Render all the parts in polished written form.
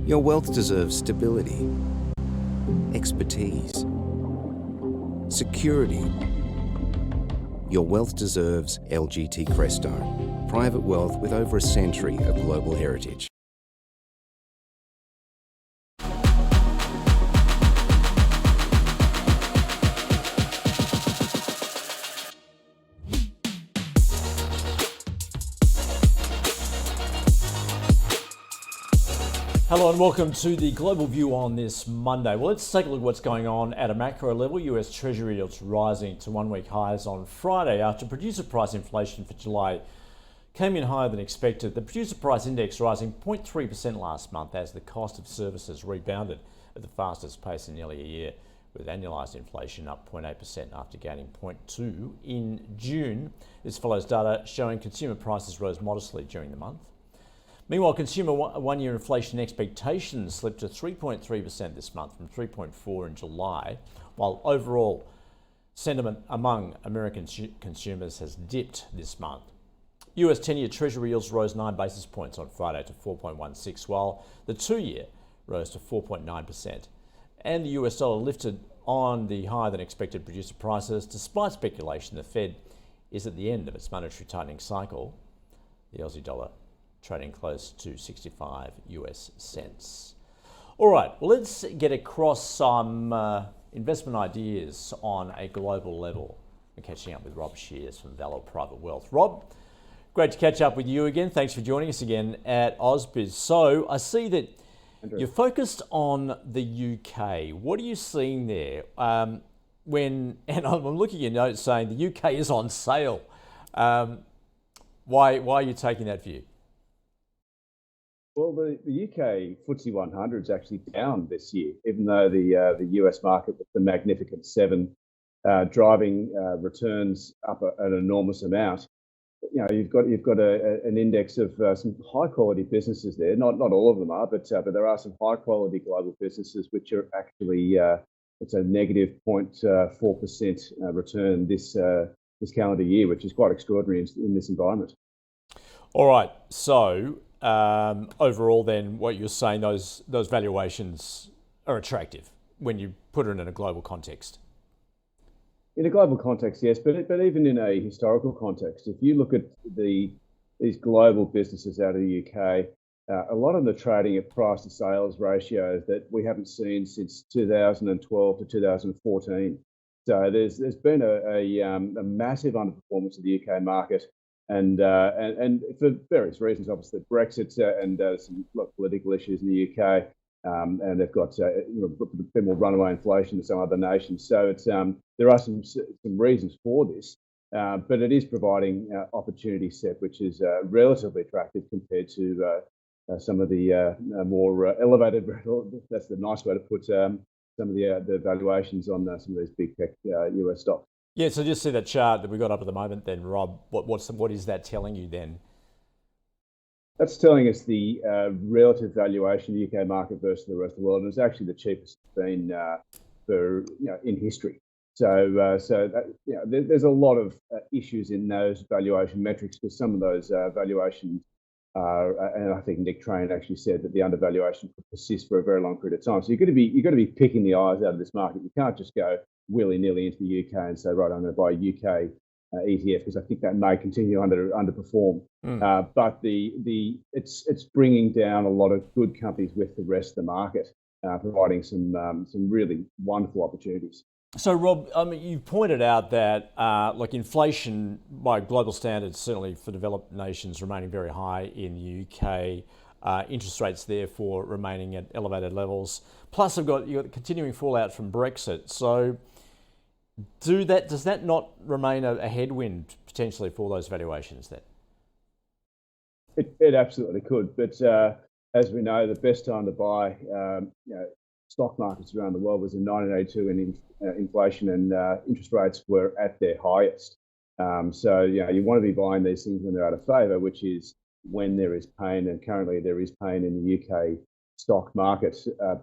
Your wealth deserves stability, expertise, security. Your wealth deserves LGT Cresto, private wealth with over a century of global heritage. Hello and welcome to the Global View on this Monday. Well, let's take a look at what's going on at a macro level. US Treasury yields rising to one-week highs on Friday after producer price inflation for July came in higher than expected. The producer price index rising 0.3% last month as the cost of services rebounded at the fastest pace in nearly a year, with annualised inflation up 0.8% after gaining 0.2% in June. This follows data showing consumer prices rose modestly during the month. Meanwhile, consumer one-year inflation expectations slipped to 3.3% this month from 3.4% in July, while overall sentiment among American consumers has dipped this month. US 10-year Treasury yields rose 9 basis points on Friday to 4.16%, while the 2-year rose to 4.9%. And the US dollar lifted on the higher than expected producer prices, despite speculation the Fed is at the end of its monetary tightening cycle. The Aussie dollar trading close to 65 US cents. All right, well, let's get across some investment ideas on a global level. We're catching up with Rob Shears from Valor Private Wealth. Rob, great to catch up with you again. Thanks for joining us again at ausbiz. So I see that you're focused on the UK. What are you seeing there? And I'm looking at your notes saying the UK is on sale. Why are you taking that view? Well, the UK FTSE100 is actually down this year, even though the US market with the Magnificent Seven driving returns up an enormous amount. You know, you've got an index of some high quality businesses there. Not all of them are, but there are some high quality global businesses which are actually it's a negative 0.4% return this calendar year, which is quite extraordinary in this environment. All right, so. Overall, then, what you're saying, those valuations are attractive when you put it in a global context. In a global context, yes, but even in a historical context, if you look at these global businesses out of the UK, a lot of them are trading at price to sales ratios that we haven't seen since 2012 to 2014. So there's been a massive underperformance of the UK market. And for various reasons, obviously Brexit and some political issues in the UK, and they've got a bit more runaway inflation than some other nations. So it's there are some reasons for this, but it is providing opportunity set which is relatively attractive compared to some of the more elevated. That's the nice way to put some of the valuations on some of these big tech US stocks. Yeah, so just see that chart that we got up at the moment then, Rob. What is that telling you then? That's telling us the relative valuation of the UK market versus the rest of the world, and it's actually the cheapest it's been in history. So that, there's a lot of issues in those valuation metrics because some of those valuations are, and I think Nick Train actually said that the undervaluation could persist for a very long period of time. So you've got to be picking the eyes out of this market. You can't just go willy-nilly into the UK and say, right, I'm going to buy a UK ETF because I think that may continue underperform. But it's bringing down a lot of good companies with the rest of the market, providing some really wonderful opportunities. So, Rob, I mean, you pointed out that like inflation by global standards, certainly for developed nations, remaining very high in the UK. Interest rates, therefore, remaining at elevated levels. Plus, you've got the continuing fallout from Brexit. So, does that not remain a headwind potentially for those valuations then? It absolutely could, but as we know, the best time to buy stock markets around the world was in 1982 when inflation and interest rates were at their highest. So you want to be buying these things when they're out of favour, which is when there is pain, and currently there is pain in the UK stock market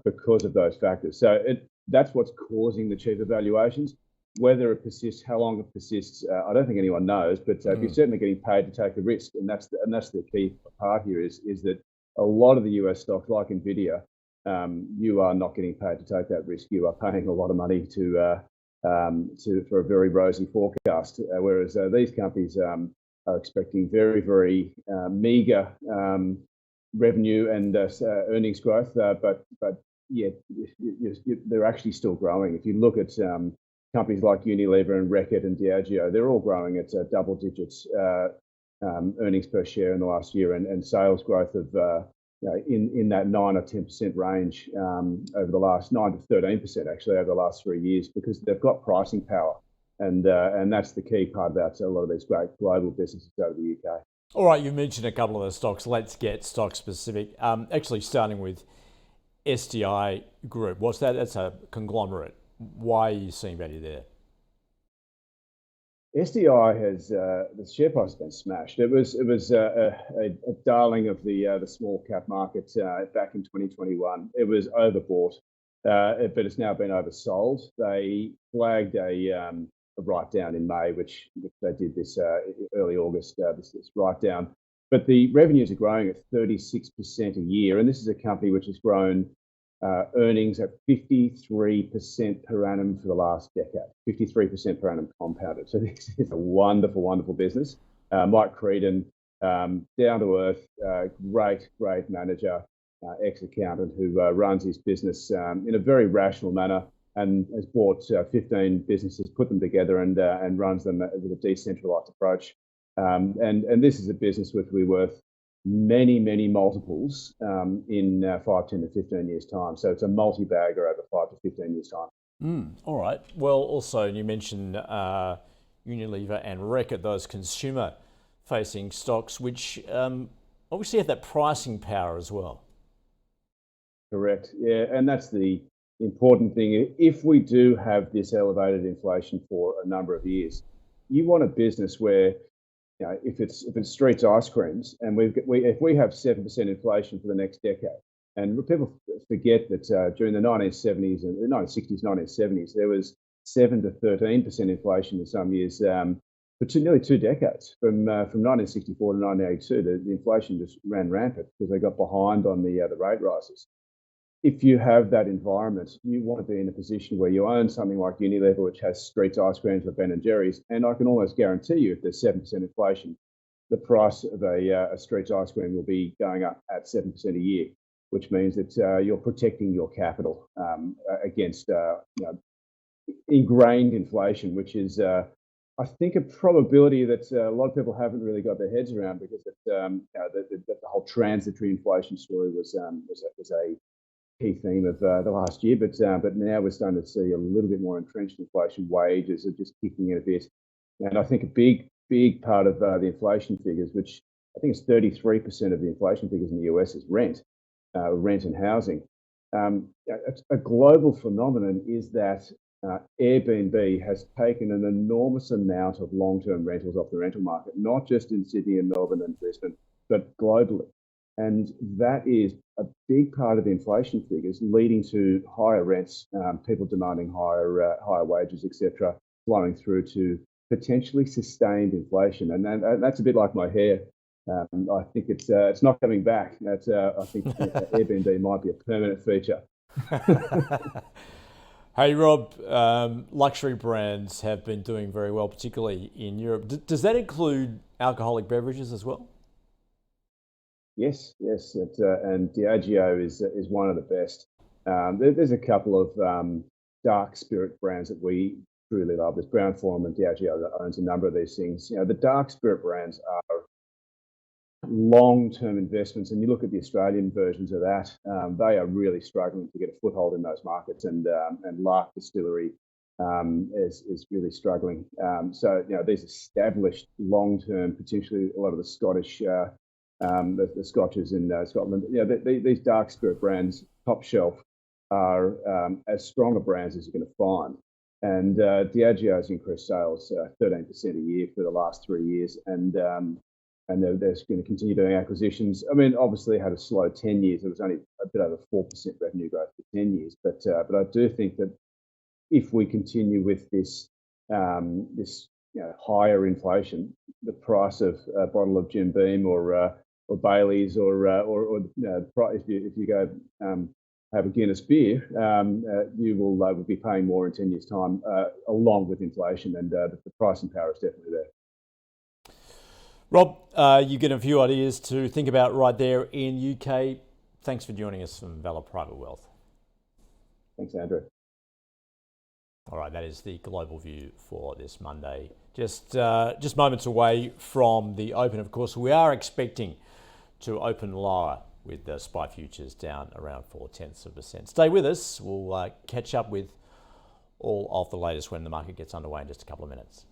because of those factors. So that's what's causing the cheaper valuations. Whether it persists, how long it persists, I don't think anyone knows. But you're certainly getting paid to take a risk, and that's the key part here is that a lot of the US stocks, like Nvidia, you are not getting paid to take that risk. You are paying a lot of money for a very rosy forecast, whereas these companies are expecting very, very meagre revenue and earnings growth, but yeah, they're actually still growing. If you look at companies like Unilever and Reckitt and Diageo, they're all growing at double digits earnings per share in the last year, and sales growth of in that 9 or 10% range over the last 9 to 13% actually over the last 3 years, because they've got pricing power, and that's the key part about a lot of these great global businesses out of the UK. All right, you mentioned a couple of the stocks. Let's get stock specific. Actually, starting with SDI Group. What's that? That's a conglomerate. Why are you seeing value there? SDI has the share price has been smashed. It was a darling of the small cap market back in 2021. It was overbought, but it's now been oversold. They flagged a write down in May, which they did this early August. This write down, but the revenues are growing at 36% a year, and this is a company which has grown earnings at 53% per annum for the last decade, 53% per annum compounded. So this is a wonderful, wonderful business. Mike Creedon, down to earth, great manager, ex-accountant who runs his business in a very rational manner, and has bought 15 businesses, put them together, and runs them with a decentralized approach. And this is a business which will be worth many multiples in 5, 10 to 15 years time. So it's a multi-bagger over 5 to 15 years time. All right. Well, also you mentioned Unilever and Reckitt, those consumer-facing stocks, which obviously have that pricing power as well. Correct. Yeah, and that's the important thing. If we do have this elevated inflation for a number of years, you want a business where, you know, if it's Streets Ice Creams, and if we have 7% inflation for the next decade, and people forget that during the 1970s and the 1960s, 1970s, there was 7 to 13% inflation in some years for nearly 2 decades. From 1964 to 1982, the inflation just ran rampant because they got behind on the rate rises. If you have that environment, you want to be in a position where you own something like Unilever, which has Streets Ice Creams or Ben & Jerry's, and I can almost guarantee you if there's 7% inflation, the price of a Streets Ice Cream will be going up at 7% a year, which means that you're protecting your capital against ingrained inflation, which is, I think, a probability that a lot of people haven't really got their heads around, because the whole transitory inflation story was a key theme of the last year, but now we're starting to see a little bit more entrenched inflation. Wages are just kicking in a bit, and I think a big part of the inflation figures, which I think is 33% of the inflation figures in the US, is rent and housing. A global phenomenon is that Airbnb has taken an enormous amount of long-term rentals off the rental market, not just in Sydney and Melbourne and Brisbane, but globally. And that is a big part of the inflation figures, leading to higher rents, people demanding higher wages, etc., flowing through to potentially sustained inflation. And that's a bit like my hair. I think it's not coming back. I think Airbnb might be a permanent feature. Hey Rob, luxury brands have been doing very well, particularly in Europe. Does that include alcoholic beverages as well? Yes, and Diageo is one of the best. There's a couple of dark spirit brands that we truly love. There's Brown-Forman and Diageo that owns a number of these things. You know, the dark spirit brands are long-term investments, and you look at the Australian versions of that, they are really struggling to get a foothold in those markets, and Lark Distillery is really struggling. So, you know, these established long-term, potentially a lot of the Scottish. The Scotches in Scotland, these dark spirit brands, top shelf, are as strong a brands as you're going to find. And Diageo has increased sales 13% a year for the last 3 years, and they're going to continue doing acquisitions. I mean, obviously, had a slow 10 years. It was only a bit over 4% revenue growth for 10 years. But I do think that if we continue with this higher inflation, the price of a bottle of Jim Beam or Bailey's or if you go have a Guinness beer, you will be paying more in 10 years' time, along with inflation, and the pricing power is definitely there. Rob, you get a few ideas to think about right there in UK. Thanks for joining us from Valor Private Wealth. Thanks, Andrew. All right, that is the global view for this Monday. Just moments away from the open. Of course, we are expecting to open lower with the SPI futures down around 0.4%. Stay with us. We'll catch up with all of the latest when the market gets underway in just a couple of minutes.